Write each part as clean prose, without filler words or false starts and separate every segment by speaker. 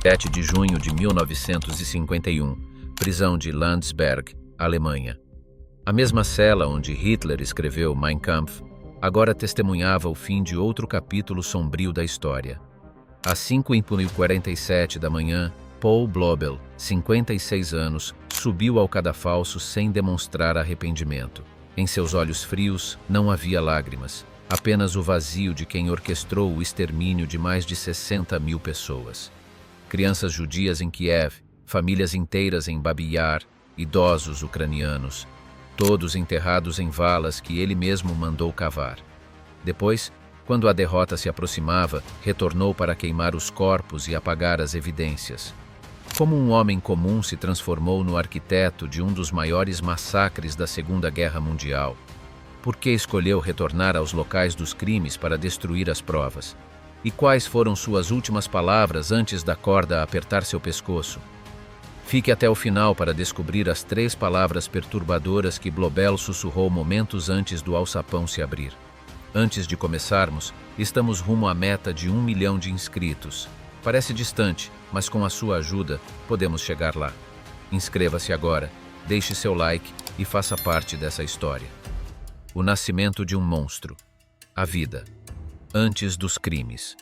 Speaker 1: 7 de junho de 1951, prisão de Landsberg, Alemanha. A mesma cela onde Hitler escreveu Mein Kampf agora testemunhava o fim de outro capítulo sombrio da história. Às 5h47 da manhã, Paul Blobel, 56 anos, subiu ao cadafalso sem demonstrar arrependimento. Em seus olhos frios não havia lágrimas, apenas o vazio de quem orquestrou o extermínio de mais de 60 mil pessoas. Crianças judias em Kiev, famílias inteiras em Babi Yar, idosos ucranianos, todos enterrados em valas que ele mesmo mandou cavar. Depois, quando a derrota se aproximava, retornou para queimar os corpos e apagar as evidências. Como um homem comum se transformou no arquiteto de um dos maiores massacres da Segunda Guerra Mundial? Por que escolheu retornar aos locais dos crimes para destruir as provas? E quais foram suas últimas palavras antes da corda apertar seu pescoço? Fique até o final para descobrir as 3 palavras perturbadoras que Blobel sussurrou momentos antes do alçapão se abrir. Antes de começarmos, estamos rumo à meta de 1 milhão de inscritos. Parece distante, mas com a sua ajuda, podemos chegar lá. Inscreva-se agora, deixe seu like e faça parte dessa história. O nascimento de um monstro. A vida. Antes dos crimes.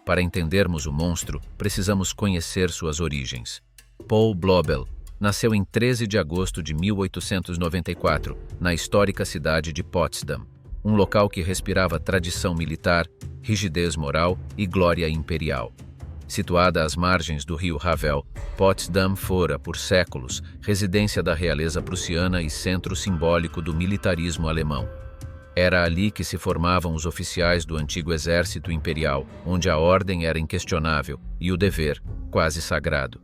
Speaker 1: Para entendermos o monstro, precisamos conhecer suas origens. Paul Blobel nasceu em 13 de agosto de 1894, na histórica cidade de Potsdam, um local que respirava tradição militar, rigidez moral e glória imperial. Situada às margens do rio Havel, Potsdam fora, por séculos, residência da realeza prussiana e centro simbólico do militarismo alemão. Era ali que se formavam os oficiais do antigo exército imperial, onde a ordem era inquestionável e o dever quase sagrado.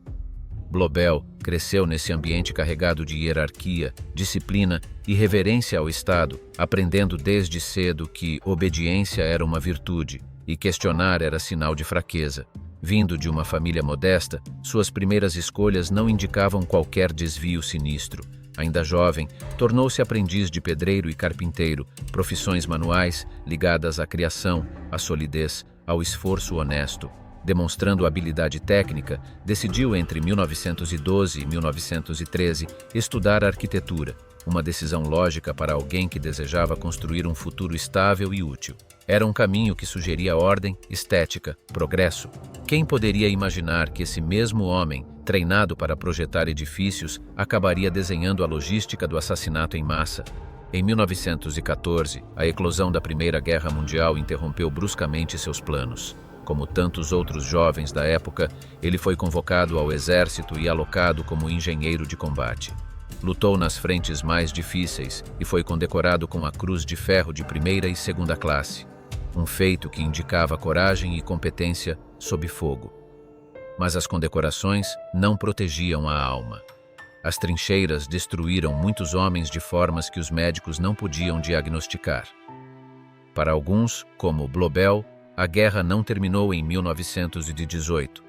Speaker 1: Blobel cresceu nesse ambiente carregado de hierarquia, disciplina e reverência ao Estado, aprendendo desde cedo que obediência era uma virtude e questionar era sinal de fraqueza. Vindo de uma família modesta, suas primeiras escolhas não indicavam qualquer desvio sinistro. Ainda jovem, tornou-se aprendiz de pedreiro e carpinteiro, profissões manuais ligadas à criação, à solidez, ao esforço honesto. Demonstrando habilidade técnica, decidiu entre 1912 e 1913 estudar arquitetura, uma decisão lógica para alguém que desejava construir um futuro estável e útil. Era um caminho que sugeria ordem, estética, progresso. Quem poderia imaginar que esse mesmo homem, treinado para projetar edifícios, acabaria desenhando a logística do assassinato em massa? Em 1914, a eclosão da Primeira Guerra Mundial interrompeu bruscamente seus planos. Como tantos outros jovens da época, ele foi convocado ao exército e alocado como engenheiro de combate. Lutou nas frentes mais difíceis e foi condecorado com a Cruz de Ferro de primeira e segunda classe, um feito que indicava coragem e competência sob fogo. Mas as condecorações não protegiam a alma. As trincheiras destruíram muitos homens de formas que os médicos não podiam diagnosticar. Para alguns, como Blobel, a guerra não terminou em 1918.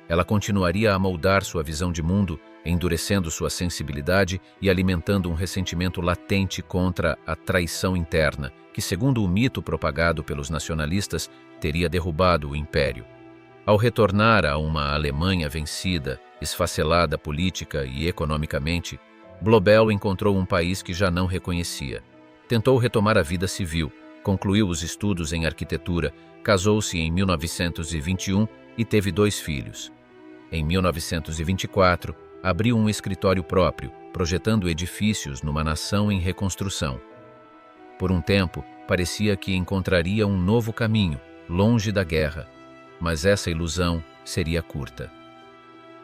Speaker 1: Ela continuaria a moldar sua visão de mundo, endurecendo sua sensibilidade e alimentando um ressentimento latente contra a traição interna, que, segundo o mito propagado pelos nacionalistas, teria derrubado o império. Ao retornar a uma Alemanha vencida, esfacelada política e economicamente, Blobel encontrou um país que já não reconhecia. Tentou retomar a vida civil, concluiu os estudos em arquitetura, casou-se em 1921 e teve 2 filhos. Em 1924, abriu um escritório próprio, projetando edifícios numa nação em reconstrução. Por um tempo, parecia que encontraria um novo caminho, longe da guerra, mas essa ilusão seria curta.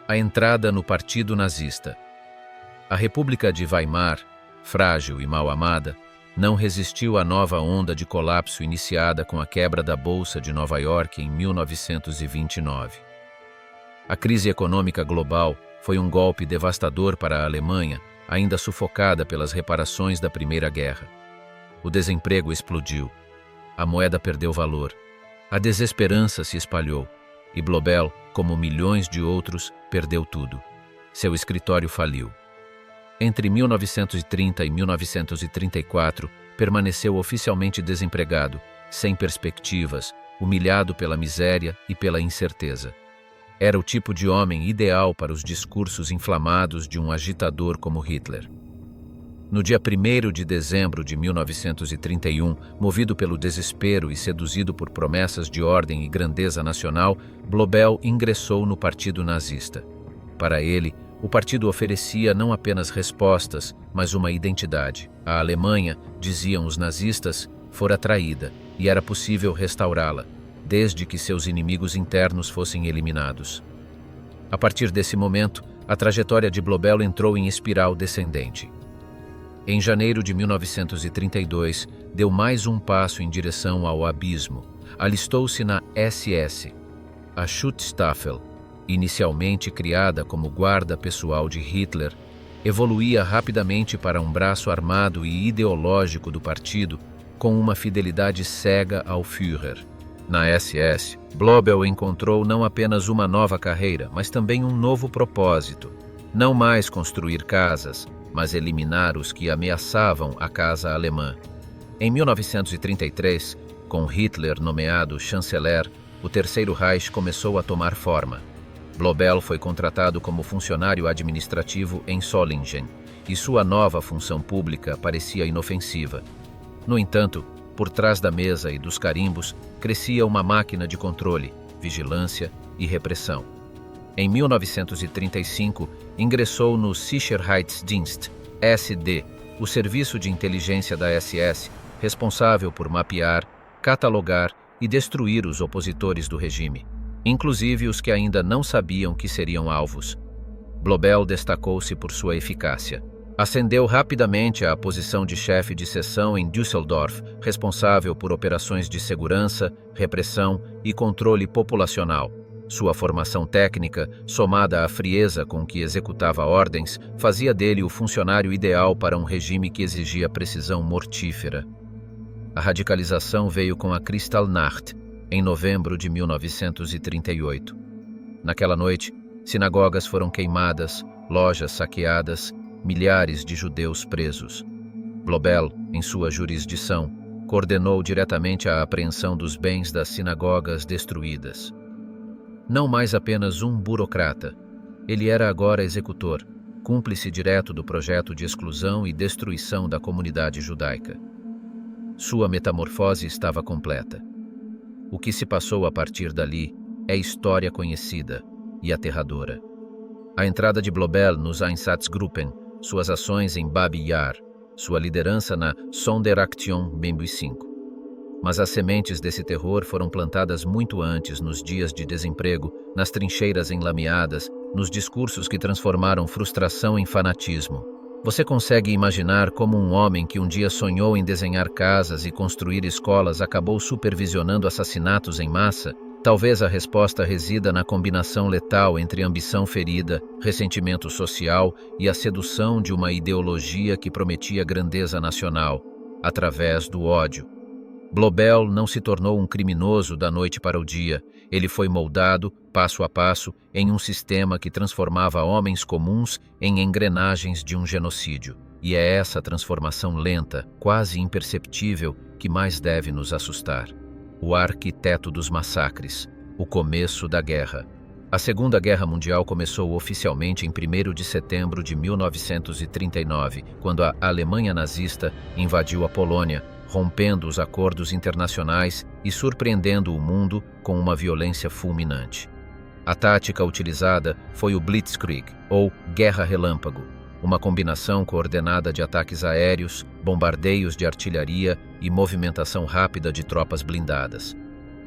Speaker 1: A entrada no Partido Nazista. A República de Weimar, frágil e mal amada, não resistiu à nova onda de colapso iniciada com a quebra da Bolsa de Nova York em 1929. A crise econômica global foi um golpe devastador para a Alemanha, ainda sufocada pelas reparações da Primeira Guerra. O desemprego explodiu, a moeda perdeu valor, a desesperança se espalhou e Blobel, como milhões de outros, perdeu tudo. Seu escritório faliu. Entre 1930 e 1934, permaneceu oficialmente desempregado, sem perspectivas, humilhado pela miséria e pela incerteza. Era o tipo de homem ideal para os discursos inflamados de um agitador como Hitler. No dia 1º de dezembro de 1931, movido pelo desespero e seduzido por promessas de ordem e grandeza nacional, Blobel ingressou no Partido Nazista. Para ele, o partido oferecia não apenas respostas, mas uma identidade. A Alemanha, diziam os nazistas, fora traída e era possível restaurá-la, desde que seus inimigos internos fossem eliminados. A partir desse momento, a trajetória de Blobel entrou em espiral descendente. Em janeiro de 1932, deu mais um passo em direção ao abismo. Alistou-se na SS, a Schutzstaffel, inicialmente criada como guarda pessoal de Hitler, evoluía rapidamente para um braço armado e ideológico do partido, com uma fidelidade cega ao Führer. Na SS, Blobel encontrou não apenas uma nova carreira, mas também um novo propósito. Não mais construir casas, mas eliminar os que ameaçavam a casa alemã. Em 1933, com Hitler nomeado chanceler, o Terceiro Reich começou a tomar forma. Blobel foi contratado como funcionário administrativo em Solingen, e sua nova função pública parecia inofensiva. No entanto, por trás da mesa e dos carimbos, crescia uma máquina de controle, vigilância e repressão. Em 1935, ingressou no Sicherheitsdienst, SD, o serviço de inteligência da SS, responsável por mapear, catalogar e destruir os opositores do regime, inclusive os que ainda não sabiam que seriam alvos. Blobel destacou-se por sua eficácia. Ascendeu rapidamente à posição de chefe de seção em Düsseldorf, responsável por operações de segurança, repressão e controle populacional. Sua formação técnica, somada à frieza com que executava ordens, fazia dele o funcionário ideal para um regime que exigia precisão mortífera. A radicalização veio com a Kristallnacht, em novembro de 1938. Naquela noite, sinagogas foram queimadas, lojas saqueadas, milhares de judeus presos. Blobel, em sua jurisdição, coordenou diretamente a apreensão dos bens das sinagogas destruídas. Não mais apenas um burocrata, ele era agora executor, cúmplice direto do projeto de exclusão e destruição da comunidade judaica. Sua metamorfose estava completa. O que se passou a partir dali é história conhecida e aterradora. A entrada de Blobel nos Einsatzgruppen, suas ações em Babi Yar, sua liderança na Sonderaktion Bembe 5. Mas as sementes desse terror foram plantadas muito antes, nos dias de desemprego, nas trincheiras enlameadas, nos discursos que transformaram frustração em fanatismo. Você consegue imaginar como um homem que um dia sonhou em desenhar casas e construir escolas acabou supervisionando assassinatos em massa? Talvez a resposta resida na combinação letal entre ambição ferida, ressentimento social e a sedução de uma ideologia que prometia grandeza nacional, através do ódio. Blobel não se tornou um criminoso da noite para o dia. Ele foi moldado, passo a passo, em um sistema que transformava homens comuns em engrenagens de um genocídio. E é essa transformação lenta, quase imperceptível, que mais deve nos assustar. O arquiteto dos massacres, o começo da guerra. A Segunda Guerra Mundial começou oficialmente em 1º de setembro de 1939, quando a Alemanha nazista invadiu a Polônia, rompendo os acordos internacionais e surpreendendo o mundo com uma violência fulminante. A tática utilizada foi o Blitzkrieg, ou Guerra Relâmpago, uma combinação coordenada de ataques aéreos, bombardeios de artilharia e movimentação rápida de tropas blindadas.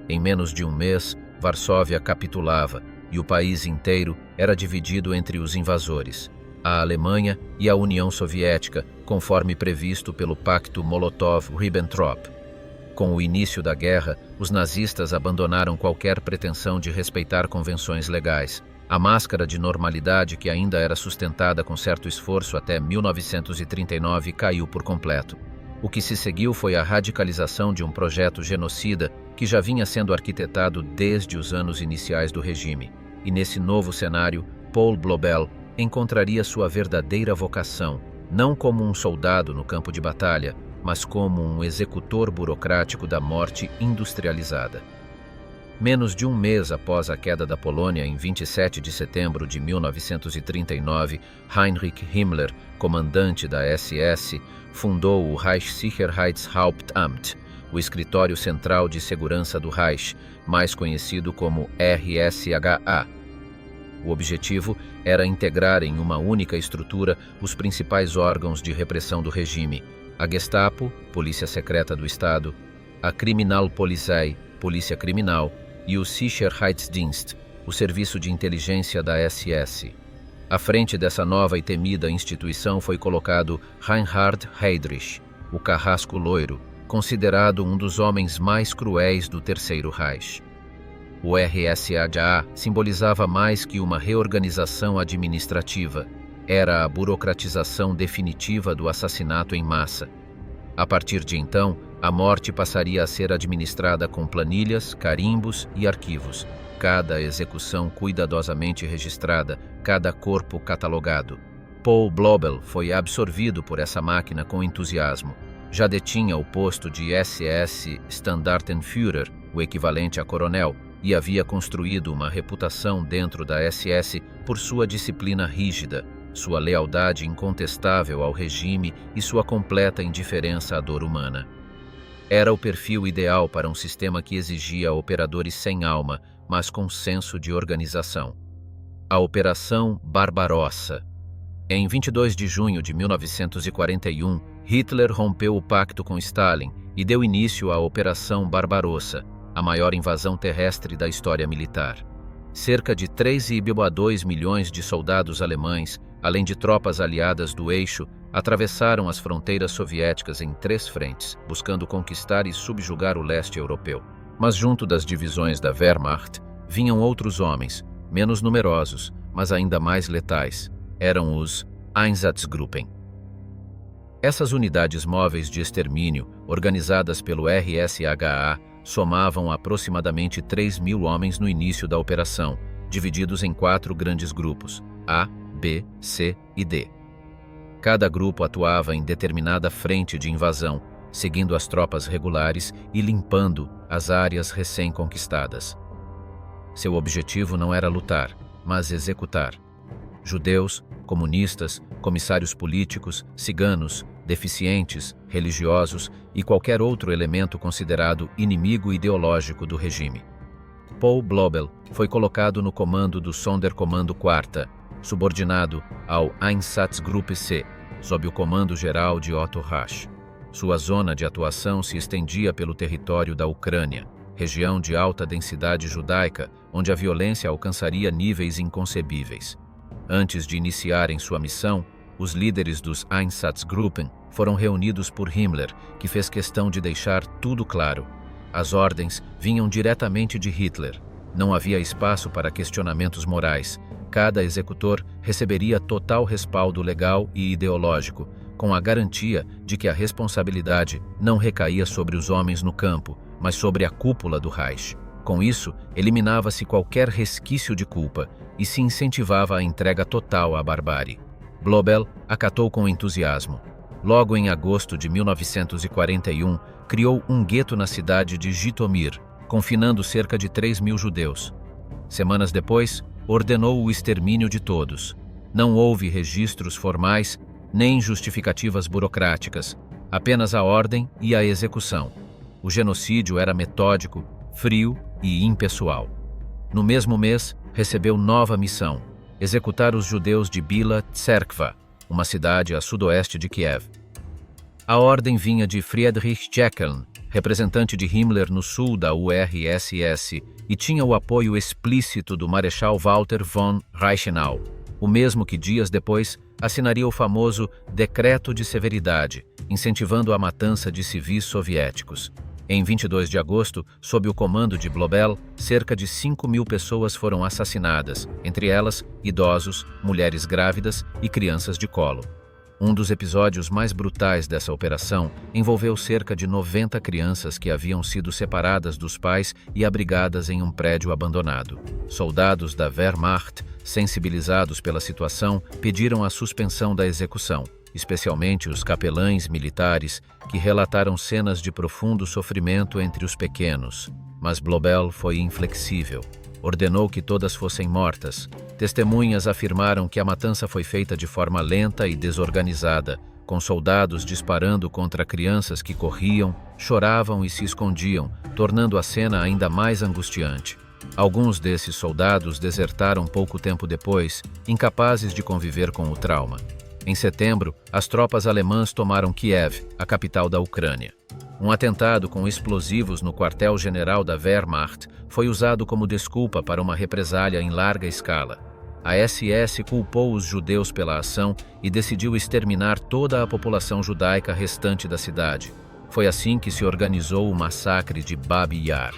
Speaker 1: Em menos de um mês, Varsóvia capitulava e o país inteiro era dividido entre os invasores, a Alemanha e a União Soviética, conforme previsto pelo Pacto Molotov-Ribbentrop. Com o início da guerra, os nazistas abandonaram qualquer pretensão de respeitar convenções legais. A máscara de normalidade, que ainda era sustentada com certo esforço até 1939, caiu por completo. O que se seguiu foi a radicalização de um projeto genocida que já vinha sendo arquitetado desde os anos iniciais do regime. E nesse novo cenário, Paul Blobel encontraria sua verdadeira vocação, não como um soldado no campo de batalha, mas como um executor burocrático da morte industrializada. Menos de um mês após a queda da Polônia, em 27 de setembro de 1939, Heinrich Himmler, comandante da SS, fundou o Reichssicherheitshauptamt, o Escritório Central de Segurança do Reich, mais conhecido como RSHA. O objetivo era integrar em uma única estrutura os principais órgãos de repressão do regime: a Gestapo, Polícia Secreta do Estado, a Kriminalpolizei, Polícia Criminal, e o Sicherheitsdienst, o Serviço de Inteligência da SS. À frente dessa nova e temida instituição foi colocado Reinhard Heydrich, o Carrasco Loiro, considerado um dos homens mais cruéis do Terceiro Reich. O RSHA simbolizava mais que uma reorganização administrativa, era a burocratização definitiva do assassinato em massa. A partir de então, a morte passaria a ser administrada com planilhas, carimbos e arquivos, cada execução cuidadosamente registrada, cada corpo catalogado. Paul Blobel foi absorvido por essa máquina com entusiasmo. Já detinha o posto de SS Standartenführer, o equivalente a coronel, e havia construído uma reputação dentro da SS por sua disciplina rígida, sua lealdade incontestável ao regime e sua completa indiferença à dor humana. Era o perfil ideal para um sistema que exigia operadores sem alma, mas com senso de organização. A Operação Barbarossa. Em 22 de junho de 1941, Hitler rompeu o pacto com Stalin e deu início à Operação Barbarossa, a maior invasão terrestre da história militar. Cerca de 3,2 milhões de soldados alemães, além de tropas aliadas do eixo, atravessaram as fronteiras soviéticas em 3 frentes, buscando conquistar e subjugar o leste europeu. Mas junto das divisões da Wehrmacht, vinham outros homens, menos numerosos, mas ainda mais letais. Eram os Einsatzgruppen. Essas unidades móveis de extermínio, organizadas pelo RSHA, somavam aproximadamente 3.000 homens no início da operação, divididos em 4 grandes grupos, A, B, C e D. Cada grupo atuava em determinada frente de invasão, seguindo as tropas regulares e limpando as áreas recém-conquistadas. Seu objetivo não era lutar, mas executar. Judeus, comunistas, comissários políticos, ciganos, deficientes, religiosos e qualquer outro elemento considerado inimigo ideológico do regime. Paul Blobel foi colocado no comando do Sonderkommando IV, subordinado ao Einsatzgruppe C, sob o comando geral de Otto Rasch. Sua zona de atuação se estendia pelo território da Ucrânia, região de alta densidade judaica, onde a violência alcançaria níveis inconcebíveis. Antes de iniciarem sua missão, os líderes dos Einsatzgruppen foram reunidos por Himmler, que fez questão de deixar tudo claro. As ordens vinham diretamente de Hitler. Não havia espaço para questionamentos morais. Cada executor receberia total respaldo legal e ideológico, com a garantia de que a responsabilidade não recaía sobre os homens no campo, mas sobre a cúpula do Reich. Com isso, eliminava-se qualquer resquício de culpa e se incentivava a entrega total à barbárie. Blobel acatou com entusiasmo. Logo em agosto de 1941, criou um gueto na cidade de Jitomir, confinando cerca de 3.000 judeus. Semanas depois, ordenou o extermínio de todos. Não houve registros formais, nem justificativas burocráticas, apenas a ordem e a execução. O genocídio era metódico, frio e impessoal. No mesmo mês, recebeu nova missão: executar os judeus de Bila Tserkva, uma cidade a sudoeste de Kiev. A ordem vinha de Friedrich Jeckeln, representante de Himmler no sul da URSS, e tinha o apoio explícito do Marechal Walter von Reichenau, o mesmo que dias depois assinaria o famoso Decreto de Severidade, incentivando a matança de civis soviéticos. Em 22 de agosto, sob o comando de Blobel, cerca de 5.000 pessoas foram assassinadas, entre elas idosos, mulheres grávidas e crianças de colo. Um dos episódios mais brutais dessa operação envolveu cerca de 90 crianças que haviam sido separadas dos pais e abrigadas em um prédio abandonado. Soldados da Wehrmacht, sensibilizados pela situação, pediram a suspensão da execução, especialmente os capelães militares, que relataram cenas de profundo sofrimento entre os pequenos. Mas Blobel foi inflexível. Ordenou que todas fossem mortas. Testemunhas afirmaram que a matança foi feita de forma lenta e desorganizada, com soldados disparando contra crianças que corriam, choravam e se escondiam, tornando a cena ainda mais angustiante. Alguns desses soldados desertaram pouco tempo depois, incapazes de conviver com o trauma. Em setembro, as tropas alemãs tomaram Kiev, a capital da Ucrânia. Um atentado com explosivos no quartel-general da Wehrmacht foi usado como desculpa para uma represália em larga escala. A SS culpou os judeus pela ação e decidiu exterminar toda a população judaica restante da cidade. Foi assim que se organizou o massacre de Babi Yar.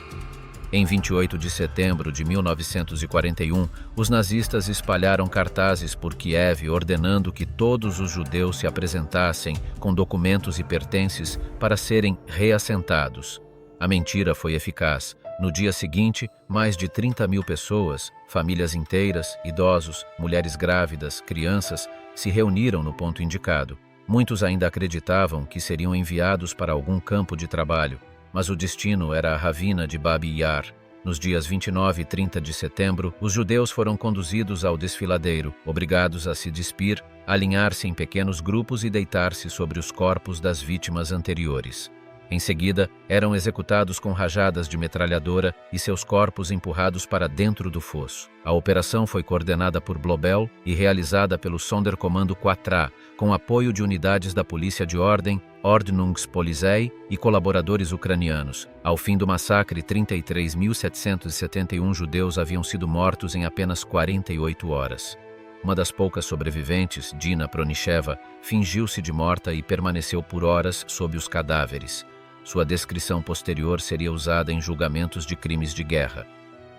Speaker 1: Em 28 de setembro de 1941, os nazistas espalharam cartazes por Kiev ordenando que todos os judeus se apresentassem com documentos e pertences para serem reassentados. A mentira foi eficaz. No dia seguinte, mais de 30.000 pessoas, famílias inteiras, idosos, mulheres grávidas, crianças, se reuniram no ponto indicado. Muitos ainda acreditavam que seriam enviados para algum campo de trabalho, mas o destino era a ravina de Babi Yar. Nos dias 29 e 30 de setembro, os judeus foram conduzidos ao desfiladeiro, obrigados a se despir, alinhar-se em pequenos grupos e deitar-se sobre os corpos das vítimas anteriores. Em seguida, eram executados com rajadas de metralhadora e seus corpos empurrados para dentro do fosso. A operação foi coordenada por Blobel e realizada pelo Sonderkommando 4A, com apoio de unidades da Polícia de Ordem, Ordnungspolizei e colaboradores ucranianos. Ao fim do massacre, 33.771 judeus haviam sido mortos em apenas 48 horas. Uma das poucas sobreviventes, Dina Pronicheva, fingiu-se de morta e permaneceu por horas sob os cadáveres. Sua descrição posterior seria usada em julgamentos de crimes de guerra.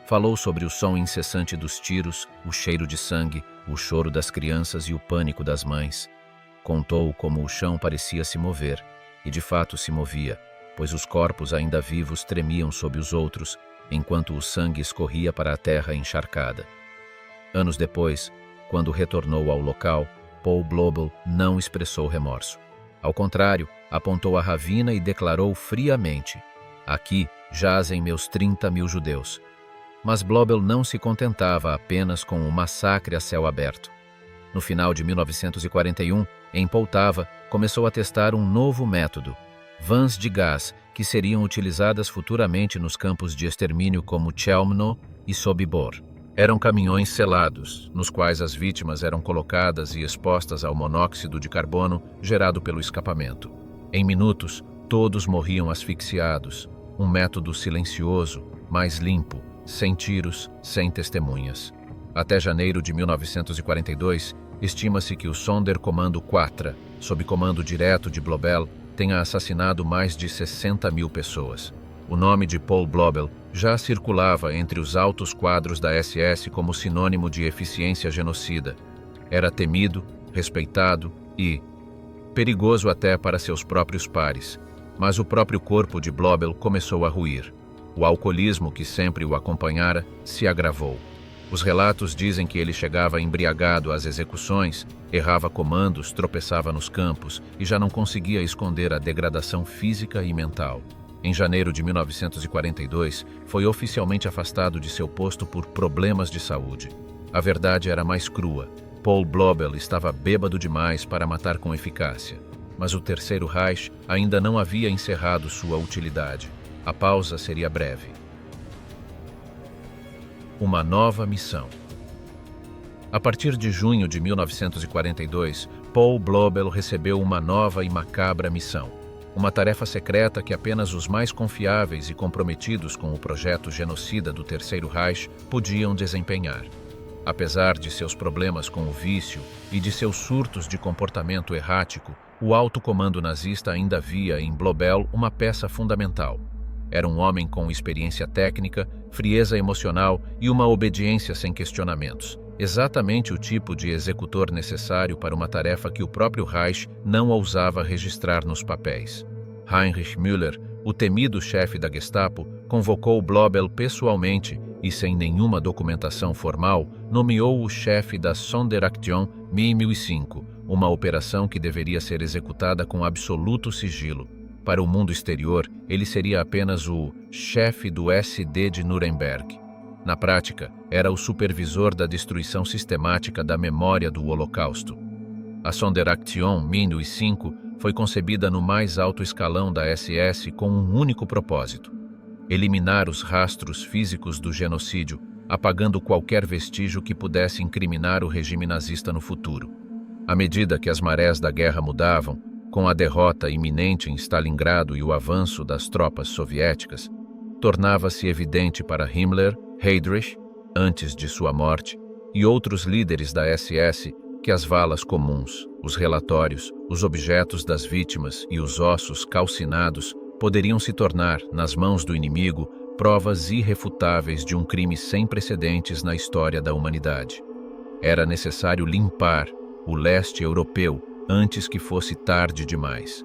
Speaker 1: Falou sobre o som incessante dos tiros, o cheiro de sangue, o choro das crianças e o pânico das mães. Contou como o chão parecia se mover, e de fato se movia, pois os corpos ainda vivos tremiam sob os outros, enquanto o sangue escorria para a terra encharcada. Anos depois, quando retornou ao local, Paul Blobel não expressou remorso. Ao contrário, apontou a ravina e declarou friamente: "Aqui jazem meus 30.000 judeus." Mas Blobel não se contentava apenas com o massacre a céu aberto. No final de 1941, em Poltava, começou a testar um novo método: vans de gás, que seriam utilizadas futuramente nos campos de extermínio como Chelmno e Sobibor. Eram caminhões selados, nos quais as vítimas eram colocadas e expostas ao monóxido de carbono gerado pelo escapamento. Em minutos, todos morriam asfixiados. Um método silencioso, mais limpo, sem tiros, sem testemunhas. Até janeiro de 1942, estima-se que o Sonderkommando 4A, sob comando direto de Blobel, tenha assassinado mais de 60.000 pessoas. O nome de Paul Blobel já circulava entre os altos quadros da SS como sinônimo de eficiência genocida. Era temido, respeitado e perigoso até para seus próprios pares. Mas o próprio corpo de Blobel começou a ruir. O alcoolismo que sempre o acompanhara se agravou. Os relatos dizem que ele chegava embriagado às execuções, errava comandos, tropeçava nos campos e já não conseguia esconder a degradação física e mental. Em janeiro de 1942, foi oficialmente afastado de seu posto por problemas de saúde. A verdade era mais crua. Paul Blobel estava bêbado demais para matar com eficácia. Mas o Terceiro Reich ainda não havia encerrado sua utilidade. A pausa seria breve. Uma nova missão. A partir de junho de 1942, Paul Blobel recebeu uma nova e macabra missão. Uma tarefa secreta que apenas os mais confiáveis e comprometidos com o projeto genocida do Terceiro Reich podiam desempenhar. Apesar de seus problemas com o vício e de seus surtos de comportamento errático, o alto comando nazista ainda via em Blobel uma peça fundamental. Era um homem com experiência técnica, frieza emocional e uma obediência sem questionamentos. Exatamente o tipo de executor necessário para uma tarefa que o próprio Reich não ousava registrar nos papéis. Heinrich Müller, o temido chefe da Gestapo, convocou Blobel pessoalmente e, sem nenhuma documentação formal, nomeou o chefe da Sonderaktion Mi 1005, uma operação que deveria ser executada com absoluto sigilo. Para o mundo exterior, ele seria apenas o chefe do SD de Nuremberg. Na prática, era o supervisor da destruição sistemática da memória do Holocausto. A Sonderaktion Min-5 foi concebida no mais alto escalão da SS com um único propósito: eliminar os rastros físicos do genocídio, apagando qualquer vestígio que pudesse incriminar o regime nazista no futuro. À medida que as marés da guerra mudavam, com a derrota iminente em Stalingrado e o avanço das tropas soviéticas, tornava-se evidente para Himmler, Heydrich, antes de sua morte, e outros líderes da SS que as valas comuns, os relatórios, os objetos das vítimas e os ossos calcinados poderiam se tornar, nas mãos do inimigo, provas irrefutáveis de um crime sem precedentes na história da humanidade. Era necessário limpar o leste europeu antes que fosse tarde demais.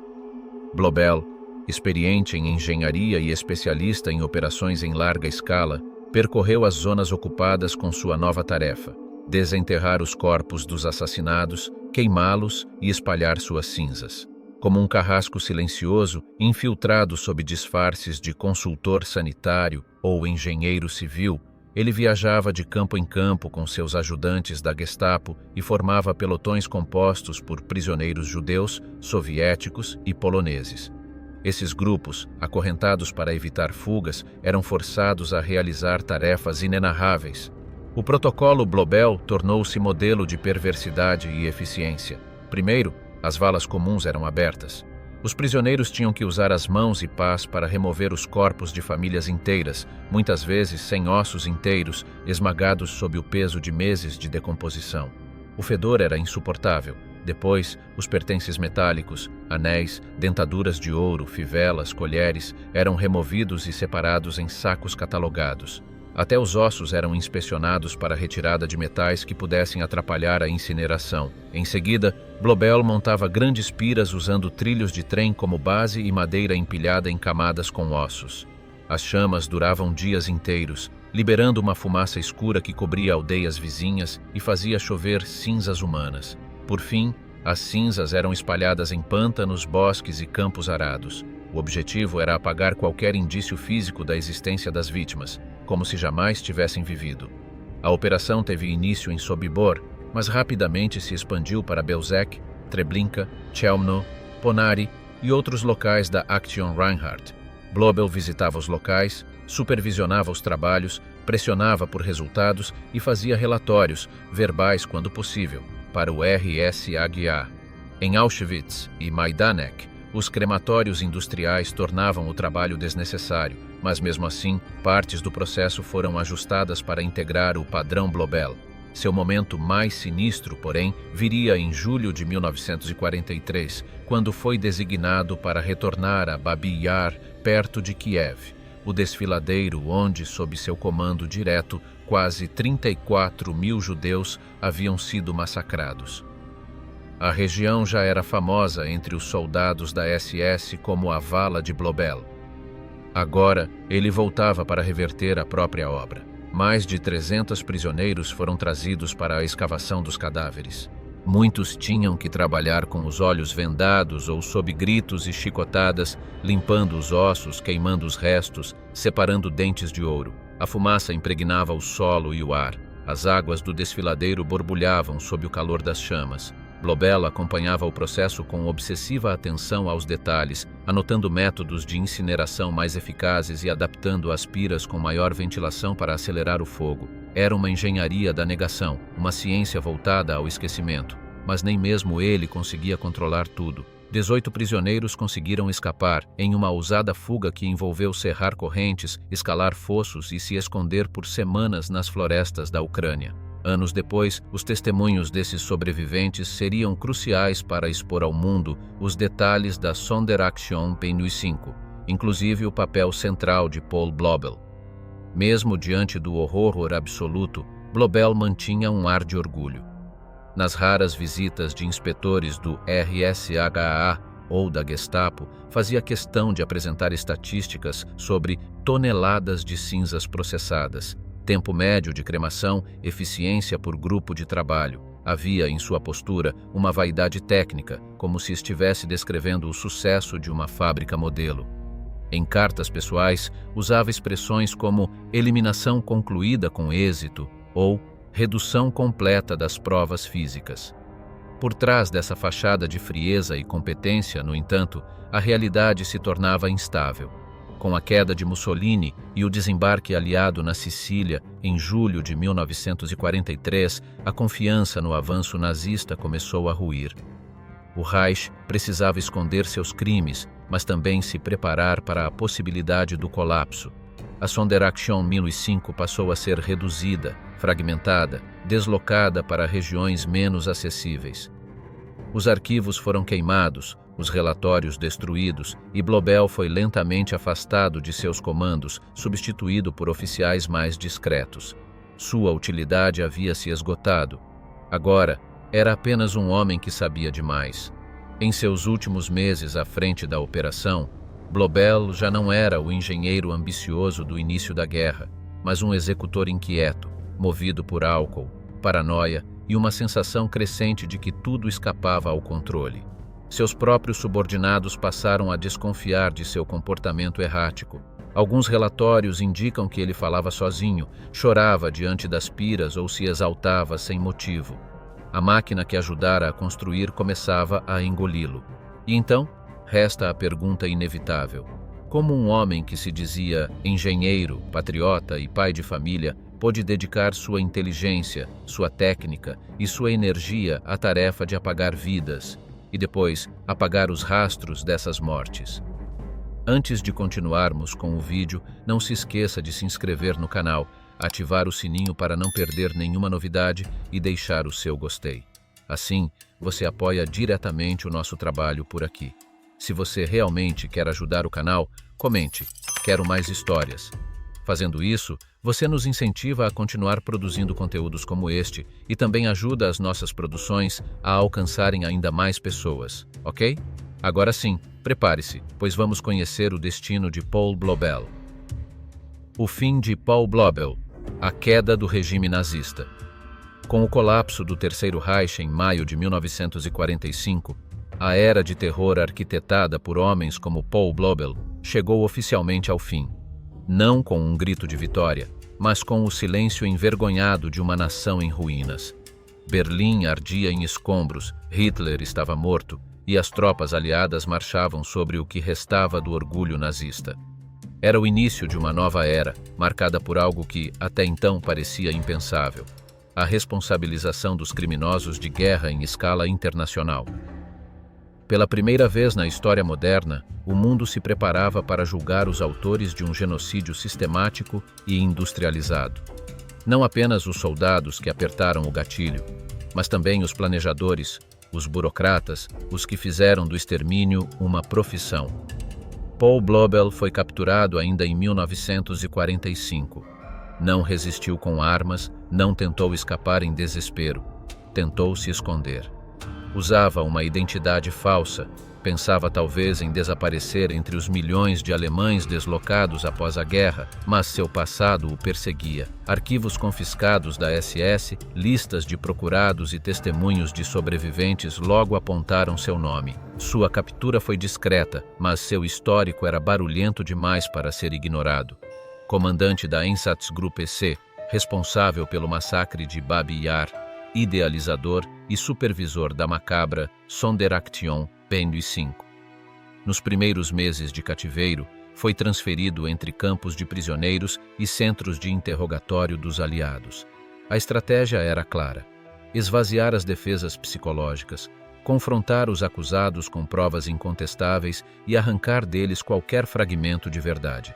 Speaker 1: Blobel, experiente em engenharia e especialista em operações em larga escala, percorreu as zonas ocupadas com sua nova tarefa: desenterrar os corpos dos assassinados, queimá-los e espalhar suas cinzas. Como um carrasco silencioso, infiltrado sob disfarces de consultor sanitário ou engenheiro civil, ele viajava de campo em campo com seus ajudantes da Gestapo e formava pelotões compostos por prisioneiros judeus, soviéticos e poloneses. Esses grupos, acorrentados para evitar fugas, eram forçados a realizar tarefas inenarráveis. O protocolo Blobel tornou-se modelo de perversidade e eficiência. Primeiro, as valas comuns eram abertas. Os prisioneiros tinham que usar as mãos e pás para remover os corpos de famílias inteiras, muitas vezes sem ossos inteiros, esmagados sob o peso de meses de decomposição. O fedor era insuportável. Depois, os pertences metálicos, anéis, dentaduras de ouro, fivelas, colheres, eram removidos e separados em sacos catalogados. Até os ossos eram inspecionados para a retirada de metais que pudessem atrapalhar a incineração. Em seguida, Blobel montava grandes piras usando trilhos de trem como base e madeira empilhada em camadas com ossos. As chamas duravam dias inteiros, liberando uma fumaça escura que cobria aldeias vizinhas e fazia chover cinzas humanas. Por fim, as cinzas eram espalhadas em pântanos, bosques e campos arados. O objetivo era apagar qualquer indício físico da existência das vítimas, como se jamais tivessem vivido. A operação teve início em Sobibor, mas rapidamente se expandiu para Belzec, Treblinka, Chelmno, Ponary e outros locais da Action Reinhardt. Blobel visitava os locais, supervisionava os trabalhos, pressionava por resultados e fazia relatórios, verbais quando possível, para o RSAGA. Em Auschwitz e Majdanek, os crematórios industriais tornavam o trabalho desnecessário, mas mesmo assim, partes do processo foram ajustadas para integrar o padrão Blobel. Seu momento mais sinistro, porém, viria em julho de 1943, quando foi designado para retornar a Babi Yar, perto de Kiev, o desfiladeiro onde, sob seu comando direto, quase 34 mil judeus haviam sido massacrados. A região já era famosa entre os soldados da SS como a Vala de Blobel. Agora, ele voltava para reverter a própria obra. Mais de 300 prisioneiros foram trazidos para a escavação dos cadáveres. Muitos tinham que trabalhar com os olhos vendados ou sob gritos e chicotadas, limpando os ossos, queimando os restos, separando dentes de ouro. A fumaça impregnava o solo e o ar. As águas do desfiladeiro borbulhavam sob o calor das chamas. Blobel acompanhava o processo com obsessiva atenção aos detalhes, anotando métodos de incineração mais eficazes e adaptando as piras com maior ventilação para acelerar o fogo. Era uma engenharia da negação, uma ciência voltada ao esquecimento, mas nem mesmo ele conseguia controlar tudo. 18 prisioneiros conseguiram escapar em uma ousada fuga que envolveu serrar correntes, escalar fossos e se esconder por semanas nas florestas da Ucrânia. Anos depois, os testemunhos desses sobreviventes seriam cruciais para expor ao mundo os detalhes da Sonderaktion Min-5, inclusive o papel central de Paul Blobel. Mesmo diante do horror absoluto, Blobel mantinha um ar de orgulho. Nas raras visitas de inspetores do RSAGA ou da Gestapo, fazia questão de apresentar estatísticas sobre toneladas de cinzas processadas, tempo médio de cremação, eficiência por grupo de trabalho. Havia em sua postura uma vaidade técnica, como se estivesse descrevendo o sucesso de uma fábrica modelo. Em cartas pessoais, usava expressões como eliminação concluída com êxito ou redução completa das provas físicas. Por trás dessa fachada de frieza e competência, no entanto, a realidade se tornava instável. Com a queda de Mussolini e o desembarque aliado na Sicília em julho de 1943, a confiança no avanço nazista começou a ruir. O Reich precisava esconder seus crimes, mas também se preparar para a possibilidade do colapso. A Sonderaktion 1005 passou a ser reduzida, fragmentada, deslocada para regiões menos acessíveis. Os arquivos foram queimados, os relatórios destruídos, e Blobel foi lentamente afastado de seus comandos, substituído por oficiais mais discretos. Sua utilidade havia se esgotado. Agora, era apenas um homem que sabia demais. Em seus últimos meses à frente da operação, Blobel já não era o engenheiro ambicioso do início da guerra, mas um executor inquieto, movido por álcool, paranoia e uma sensação crescente de que tudo escapava ao controle. Seus próprios subordinados passaram a desconfiar de seu comportamento errático. Alguns relatórios indicam que ele falava sozinho, chorava diante das piras ou se exaltava sem motivo. A máquina que ajudara a construir começava a engoli-lo. E então, resta a pergunta inevitável: como um homem que se dizia engenheiro, patriota e pai de família pôde dedicar sua inteligência, sua técnica e sua energia à tarefa de apagar vidas e depois apagar os rastros dessas mortes? Antes de continuarmos com o vídeo, não se esqueça de se inscrever no canal, ativar o sininho para não perder nenhuma novidade e deixar o seu gostei. Assim, você apoia diretamente o nosso trabalho por aqui. Se você realmente quer ajudar o canal, comente: quero mais histórias. Fazendo isso, você nos incentiva a continuar produzindo conteúdos como este e também ajuda as nossas produções a alcançarem ainda mais pessoas, ok? Agora sim, prepare-se, pois vamos conhecer o destino de Paul Blobel. O fim de Paul Blobel, a queda do regime nazista. Com o colapso do Terceiro Reich em maio de 1945, a era de terror arquitetada por homens como Paul Blobel chegou oficialmente ao fim. Não com um grito de vitória, mas com o silêncio envergonhado de uma nação em ruínas. Berlim ardia em escombros, Hitler estava morto e as tropas aliadas marchavam sobre o que restava do orgulho nazista. Era o início de uma nova era, marcada por algo que, até então, parecia impensável: a responsabilização dos criminosos de guerra em escala internacional. Pela primeira vez na história moderna, o mundo se preparava para julgar os autores de um genocídio sistemático e industrializado. Não apenas os soldados que apertaram o gatilho, mas também os planejadores, os burocratas, os que fizeram do extermínio uma profissão. Paul Blobel foi capturado ainda em 1945. Não resistiu com armas, não tentou escapar em desespero. Tentou se esconder. Usava uma identidade falsa, pensava talvez em desaparecer entre os milhões de alemães deslocados após a guerra, mas seu passado o perseguia. Arquivos confiscados da SS, listas de procurados e testemunhos de sobreviventes logo apontaram seu nome. Sua captura foi discreta, mas seu histórico era barulhento demais para ser ignorado. Comandante da Einsatzgruppe C, responsável pelo massacre de Babi Yar, idealizador e supervisor da macabra Sonderaktion 1005. Nos primeiros meses de cativeiro, foi transferido entre campos de prisioneiros e centros de interrogatório dos aliados. A estratégia era clara: esvaziar as defesas psicológicas, confrontar os acusados com provas incontestáveis e arrancar deles qualquer fragmento de verdade.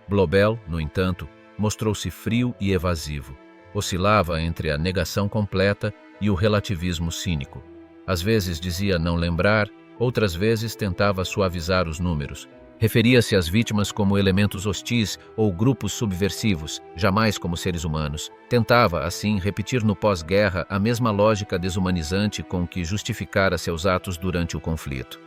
Speaker 1: Blobel, no entanto, mostrou-se frio e evasivo. Oscilava entre a negação completa e o relativismo cínico. Às vezes dizia não lembrar, outras vezes tentava suavizar os números. Referia-se às vítimas como elementos hostis ou grupos subversivos, jamais como seres humanos. Tentava, assim, repetir no pós-guerra a mesma lógica desumanizante com que justificara seus atos durante o conflito.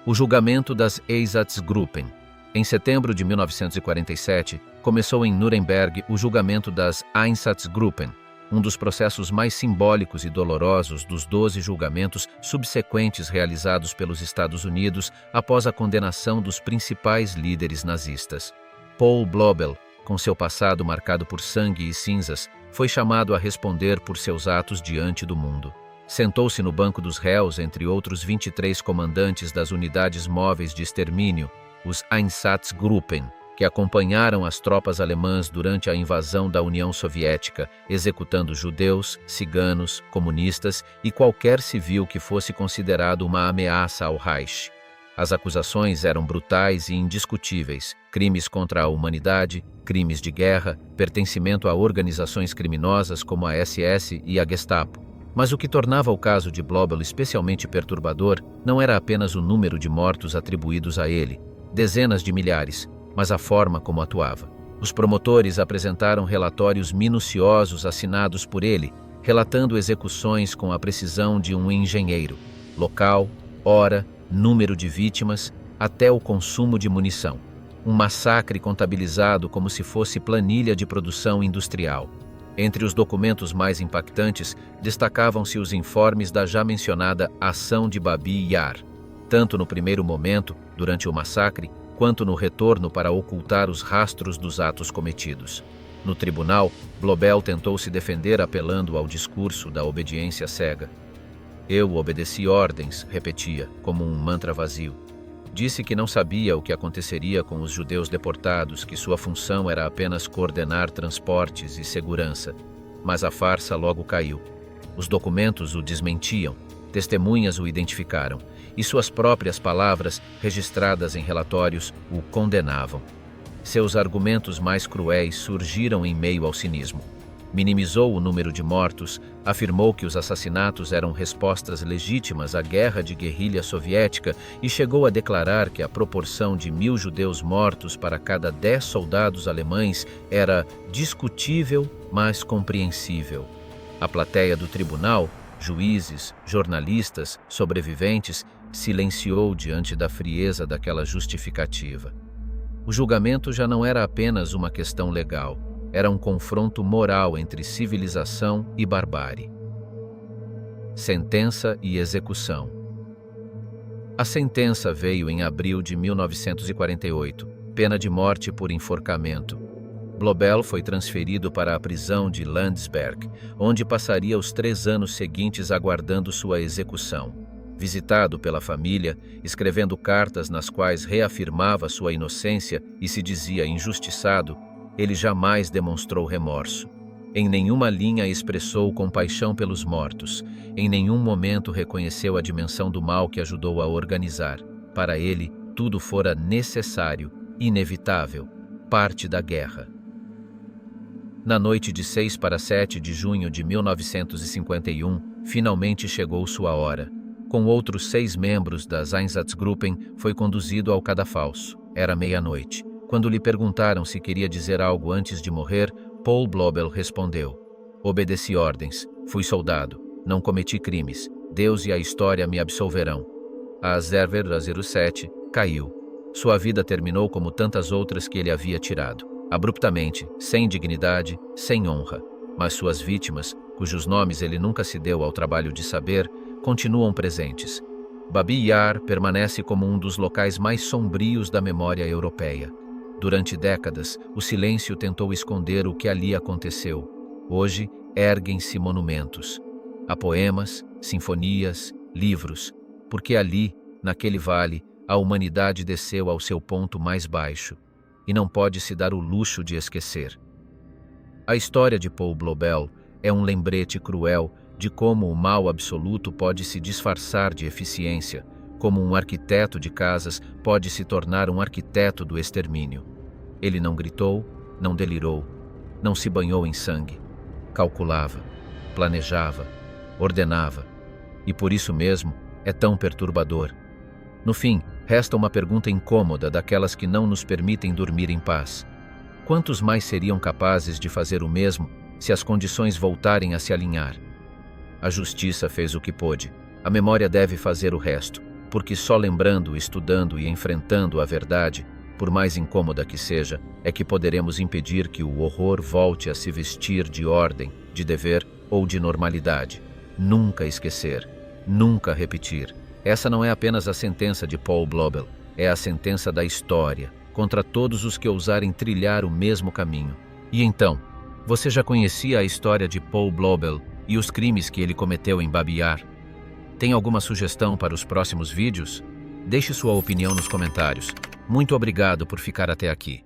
Speaker 1: O julgamento das Einsatzgruppen. Em setembro de 1947, começou em Nuremberg o julgamento das Einsatzgruppen, um dos processos mais simbólicos e dolorosos dos 12 julgamentos subsequentes realizados pelos Estados Unidos após a condenação dos principais líderes nazistas. Paul Blobel, com seu passado marcado por sangue e cinzas, foi chamado a responder por seus atos diante do mundo. Sentou-se no banco dos réus entre outros 23 comandantes das unidades móveis de extermínio, os Einsatzgruppen, que acompanharam as tropas alemãs durante a invasão da União Soviética, executando judeus, ciganos, comunistas e qualquer civil que fosse considerado uma ameaça ao Reich. As acusações eram brutais e indiscutíveis: crimes contra a humanidade, crimes de guerra, pertencimento a organizações criminosas como a SS e a Gestapo. Mas o que tornava o caso de Blobel especialmente perturbador não era apenas o número de mortos atribuídos a ele, dezenas de milhares, mas a forma como atuava. Os promotores apresentaram relatórios minuciosos assinados por ele, relatando execuções com a precisão de um engenheiro: local, hora, número de vítimas, até o consumo de munição. Um massacre contabilizado como se fosse planilha de produção industrial. Entre os documentos mais impactantes, destacavam-se os informes da já mencionada Ação de Babi Yar, tanto no primeiro momento, durante o massacre, quanto no retorno para ocultar os rastros dos atos cometidos. No tribunal, Blobel tentou se defender apelando ao discurso da obediência cega. Eu obedeci ordens, repetia, como um mantra vazio. Disse que não sabia o que aconteceria com os judeus deportados, que sua função era apenas coordenar transportes e segurança. Mas a farsa logo caiu. Os documentos o desmentiam, testemunhas o identificaram, e suas próprias palavras, registradas em relatórios, o condenavam. Seus argumentos mais cruéis surgiram em meio ao cinismo. Minimizou o número de mortos, afirmou que os assassinatos eram respostas legítimas à guerra de guerrilha soviética e chegou a declarar que a proporção de 1.000 judeus mortos para cada 10 soldados alemães era discutível, mas compreensível. A plateia do tribunal, juízes, jornalistas, sobreviventes, silenciou diante da frieza daquela justificativa. O julgamento já não era apenas uma questão legal, era um confronto moral entre civilização e barbárie. Sentença e execução. A sentença veio em abril de 1948, pena de morte por enforcamento. Blobel foi transferido para a prisão de Landsberg, onde passaria os 3 anos seguintes aguardando sua execução. Visitado pela família, escrevendo cartas nas quais reafirmava sua inocência e se dizia injustiçado, ele jamais demonstrou remorso. Em nenhuma linha expressou compaixão pelos mortos. Em nenhum momento reconheceu a dimensão do mal que ajudou a organizar. Para ele, tudo fora necessário, inevitável, parte da guerra. Na noite de 6 para 7 de junho de 1951, finalmente chegou sua hora. Com outros 6 membros das Einsatzgruppen, foi conduzido ao cadafalso. Era meia-noite. Quando lhe perguntaram se queria dizer algo antes de morrer, Paul Blobel respondeu: obedeci ordens, fui soldado, não cometi crimes, Deus e a história me absolverão. A Zerver 07 caiu. Sua vida terminou como tantas outras que ele havia tirado, abruptamente, sem dignidade, sem honra. Mas suas vítimas, cujos nomes ele nunca se deu ao trabalho de saber, continuam presentes. Babi Yar permanece como um dos locais mais sombrios da memória europeia. Durante décadas, o silêncio tentou esconder o que ali aconteceu. Hoje, erguem-se monumentos. Há poemas, sinfonias, livros, porque ali, naquele vale, a humanidade desceu ao seu ponto mais baixo, e não pode se dar o luxo de esquecer. A história de Paul Blobel é um lembrete cruel de como o mal absoluto pode se disfarçar de eficiência, como um arquiteto de casas pode se tornar um arquiteto do extermínio. Ele não gritou, não delirou, não se banhou em sangue. Calculava, planejava, ordenava, e por isso mesmo é tão perturbador. No fim, resta uma pergunta incômoda daquelas que não nos permitem dormir em paz. Quantos mais seriam capazes de fazer o mesmo se as condições voltarem a se alinhar? A justiça fez o que pôde. A memória deve fazer o resto, porque só lembrando, estudando e enfrentando a verdade por mais incômoda que seja, é que poderemos impedir que o horror volte a se vestir de ordem, de dever ou de normalidade. Nunca esquecer, nunca repetir. Essa não é apenas a sentença de Paul Blobel, é a sentença da história, contra todos os que ousarem trilhar o mesmo caminho. E então, você já conhecia a história de Paul Blobel e os crimes que ele cometeu em Babi Yar? Tem alguma sugestão para os próximos vídeos? Deixe sua opinião nos comentários. Muito obrigado por ficar até aqui.